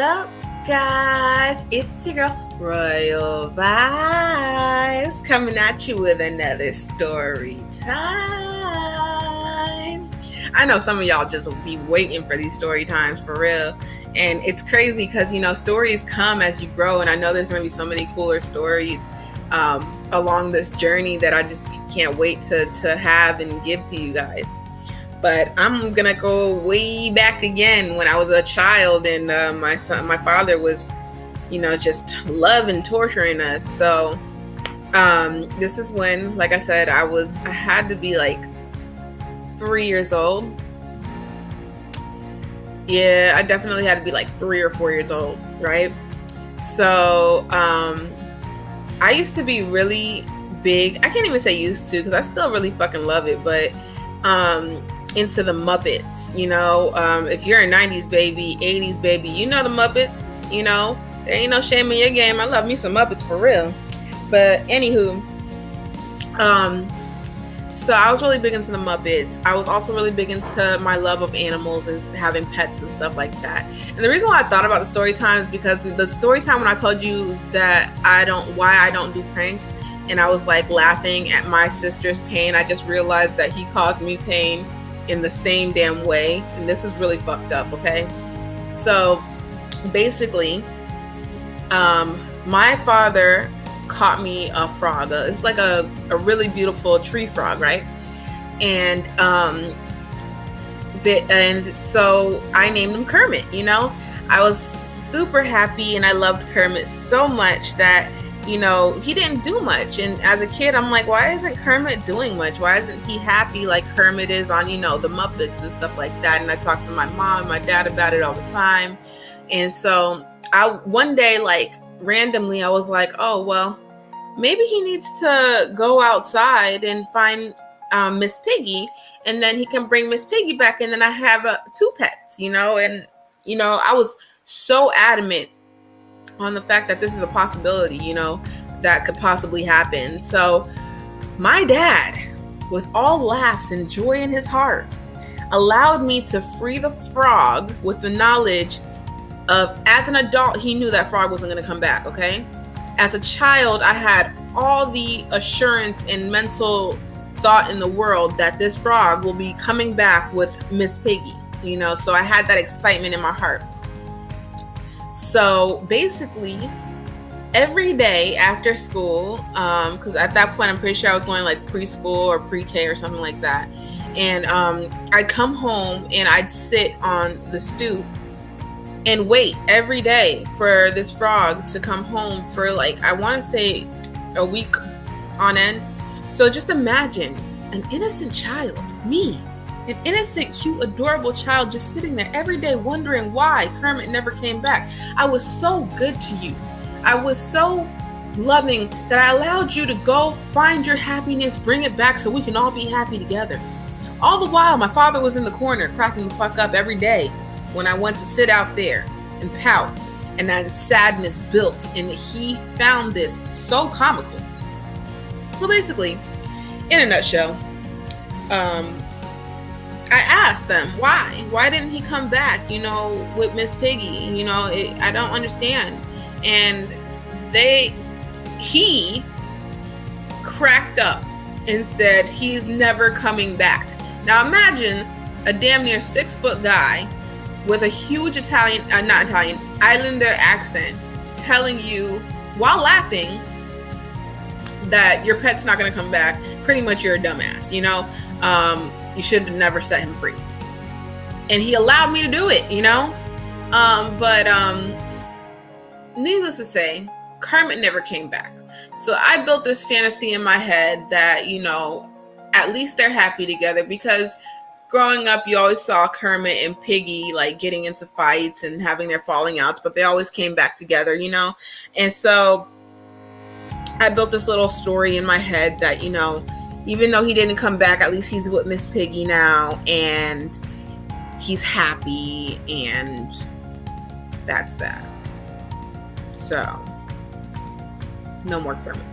up, guys? It's your girl, Royal Vybz, coming at you with another story time. I know some of y'all just will be waiting for these story times for real. And it's crazy because, stories come as you grow. And I know there's going to be so many cooler stories along this journey that I just can't wait to have and give to you guys. But I'm gonna go way back again when I was a child and my father was, just loving torturing us. So this is when, like I said, I had to be like 3 years old. Yeah, I definitely had to be like 3 or 4 years old, right? So I used to be really big. I can't even say used to because I still really fucking love it, but into the Muppets, if you're a 90s baby, 80s baby, the Muppets, there ain't no shame in your game. I love me some Muppets for real. But anywho, so I was really big into the Muppets. I was also really big into my love of animals and having pets and stuff like that. And the reason why I thought about the story time is because the story time when I told you that why I don't do pranks, and I was like laughing at my sister's pain, I just realized that he caused me pain in the same damn way. And this is really fucked up, okay? So basically, my father caught me a frog. It's like a really beautiful tree frog, right? And so I named him Kermit, I was super happy and I loved Kermit so much that he didn't do much. And as a kid, I'm like, why isn't Kermit doing much? Why isn't he happy like Kermit is on, the Muppets and stuff like that? And I talked to my mom and my dad about it all the time. And so one day, like randomly, I was like, oh, well, maybe he needs to go outside and find Miss Piggy, and then he can bring Miss Piggy back. And then I have 2 pets, and, I was so adamant on the fact that this is a possibility, that could possibly happen. So my dad, with all laughs and joy in his heart, allowed me to free the frog with the knowledge of, as an adult, he knew that frog wasn't going to come back, okay? As a child, I had all the assurance and mental thought in the world that this frog will be coming back with Miss Piggy, so I had that excitement in my heart. So basically, every day after school, because at that point, I'm pretty sure I was going like preschool or pre-K or something like that. And I'd come home and I'd sit on the stoop and wait every day for this frog to come home for like, I want to say a week on end. So just imagine an innocent child, me, an innocent, cute, adorable child just sitting there every day wondering why Kermit never came back. I was so good to you. I was so loving that I allowed you to go find your happiness, bring it back so we can all be happy together. All the while, my father was in the corner cracking the fuck up every day when I went to sit out there and pout, and that sadness built, and he found this so comical. So basically, in a nutshell, I asked them why didn't he come back, with Miss Piggy, I don't understand. And he cracked up and said he's never coming back. Now imagine a damn near 6-foot guy with a huge Islander accent telling you while laughing that your pet's not going to come back. Pretty much you're a dumbass, you should have never set him free. And he allowed me to do it, but needless to say, Kermit never came back. So I built this fantasy in my head that, at least they're happy together, because growing up, you always saw Kermit and Piggy like getting into fights and having their falling outs, but they always came back together, And so I built this little story in my head that, even though he didn't come back, at least he's with Miss Piggy now and he's happy, and that's that. So, no more Kermit.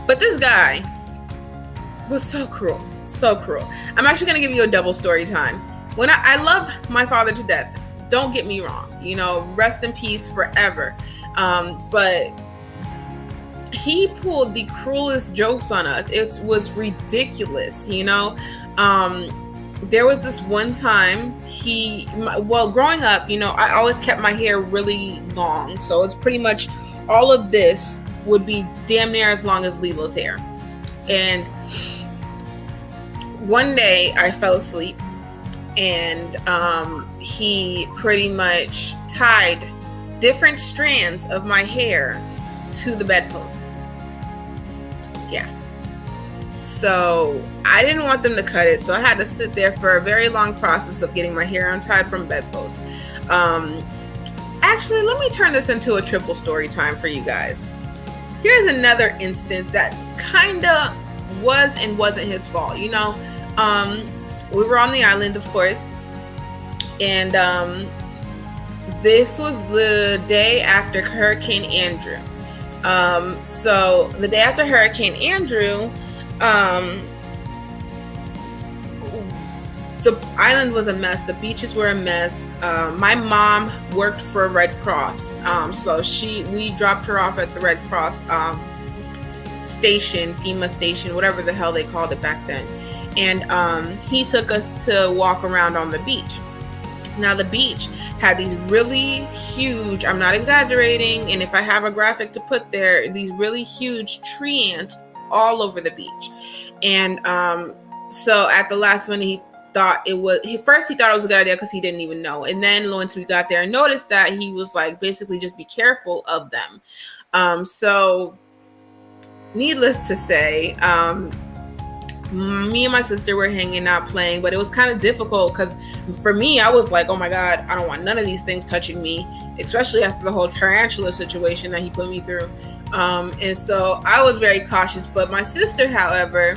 But this guy was so cruel. So cruel. I'm actually going to give you a double story time. When I love my father to death, don't get me wrong, you know, rest in peace forever. But he pulled the cruelest jokes on us. It was ridiculous, you know. There was this one time growing up, you know, I always kept my hair really long. So it's pretty much all of this would be damn near as long as Lilo's hair. And one day I fell asleep and he pretty much tied different strands of my hair to the bedpost. Yeah. So I didn't want them to cut it, so I had to sit there for a very long process of getting my hair untied from bedpost. Actually, let me turn this into a triple story time for you guys. Here's another instance that kinda was and wasn't his fault. You know, we were on the island, of course, and this was the day after Hurricane Andrew. So the day after Hurricane Andrew, the island was a mess. The beaches were a mess. My mom worked for Red Cross. So we dropped her off at the Red Cross station, FEMA station, whatever the hell they called it back then. And he took us to walk around on the beach. Now the beach had these really huge, I'm not exaggerating, and if I have a graphic to put there, these really huge tree ants all over the beach. And so at the last minute, he thought it was a good idea because he didn't even know. And then once we got there and noticed that, he was like, basically just be careful of them. So needless to say, me and my sister were hanging out playing, but it was kind of difficult because for me, I was like, oh my God, I don't want none of these things touching me, especially after the whole tarantula situation that he put me through. And so I was very cautious, but my sister, however,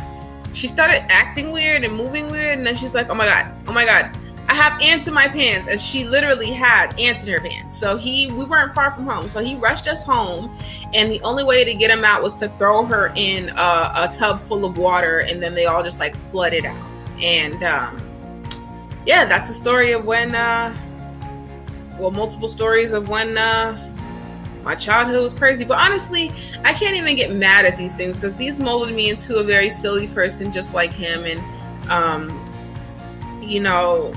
she started acting weird and moving weird. And then she's like, oh my God, I have ants in my pants. And she literally had ants in her pants. So we weren't far from home. So he rushed us home. And the only way to get him out was to throw her in a tub full of water. And then they all just like flooded out. And yeah, that's the story of when, multiple stories of when my childhood was crazy. But honestly, I can't even get mad at these things because these molded me into a very silly person just like him. And, you know,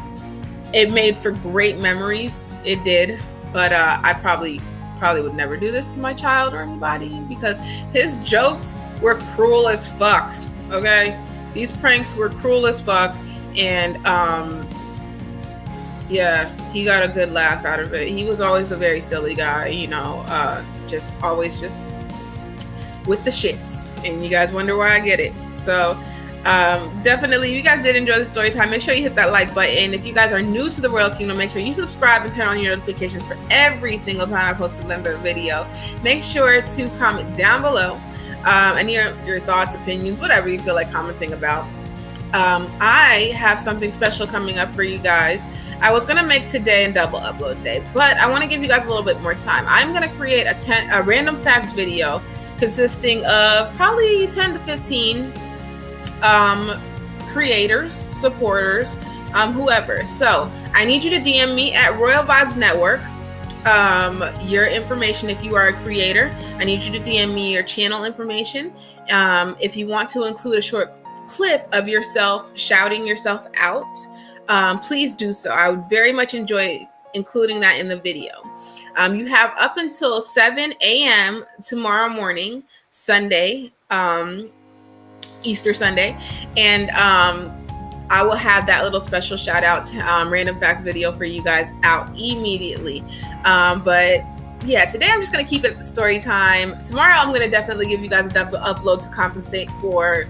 it made for great memories. It did. But I probably would never do this to my child or anybody because his jokes were cruel as fuck. Okay? These pranks were cruel as fuck. And yeah, he got a good laugh out of it. He was always a very silly guy, you know, just always just with the shits. And you guys wonder why I get it. So definitely, if you guys did enjoy the story time, make sure you hit that like button. If you guys are new to the Royal Kingdom, make sure you subscribe and turn on your notifications for every single time I post another video. Make sure to comment down below any your thoughts, opinions, whatever you feel like commenting about. I have something special coming up for you guys. I was going to make today a double upload day, but I want to give you guys a little bit more time. I'm going to create a random facts video consisting of probably 10 to 15 creators, supporters, whoever. So I need you to DM me at Royal Vybz Network your information. If you are a creator, I need you to DM me your channel information. If you want to include a short clip of yourself shouting yourself out, please do so. I would very much enjoy including that in the video. You have up until 7 a.m. tomorrow morning, Sunday, Easter Sunday, and I will have that little special shout out to random facts video for you guys out immediately. But yeah, today I'm just going to keep it at the story time. Tomorrow I'm going to definitely give you guys a double upload to compensate for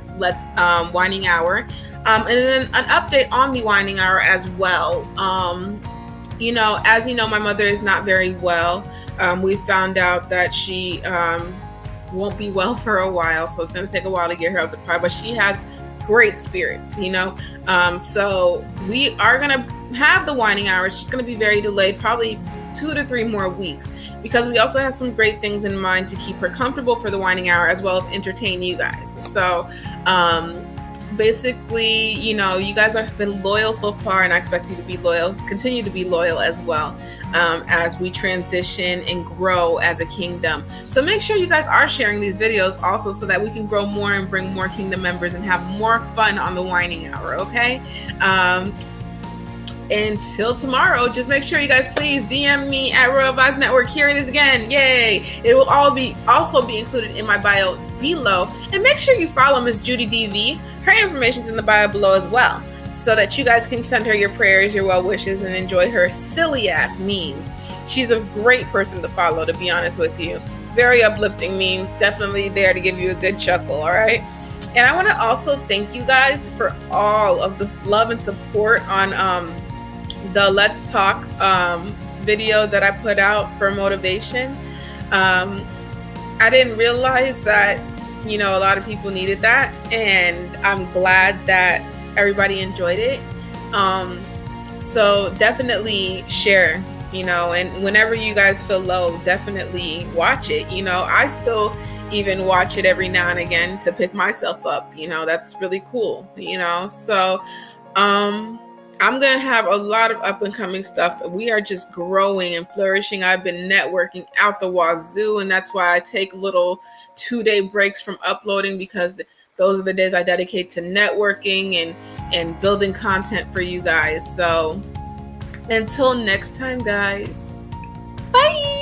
Winding Hour. And then an update on the Winding Hour as well. You know, as you know, my mother is not very well. We found out that she won't be well for a while, so it's going to take a while to get her up to par, but she has great spirits, you know. So we are going to have the Winding Hour. It's just going to be very delayed, probably 2 to 3 more weeks, because we also have some great things in mind to keep her comfortable for the Winding Hour as well as entertain you guys. So basically, you know, you guys have been loyal so far, and I expect you to be loyal, continue to be loyal as well, as we transition and grow as a kingdom. So make sure you guys are sharing these videos also, so that we can grow more and bring more kingdom members and have more fun on the whining hour, okay? Until tomorrow, just make sure you guys please DM me at Royal Vybz Network. Here it is again. Yay! It will also be included in my bio below. And make sure you follow Miss Judie DV. Her information's in the bio below as well, so that you guys can send her your prayers, your well wishes, and enjoy her silly ass memes. She's a great person to follow, to be honest with you. Very uplifting memes, definitely there to give you a good chuckle, all right? And I want to also thank you guys for all of this love and support on the Let's Talk video that I put out for motivation. I didn't realize that, you know, a lot of people needed that, and I'm glad that everybody enjoyed it. So definitely share, you know, and whenever you guys feel low, definitely watch it. You know, I still even watch it every now and again to pick myself up. You know, that's really cool, you know. So I'm going to have a lot of up and coming stuff. We are just growing and flourishing. I've been networking out the wazoo, and that's why I take little 2-day breaks from uploading, because those are the days I dedicate to networking and building content for you guys. So until next time, guys, bye.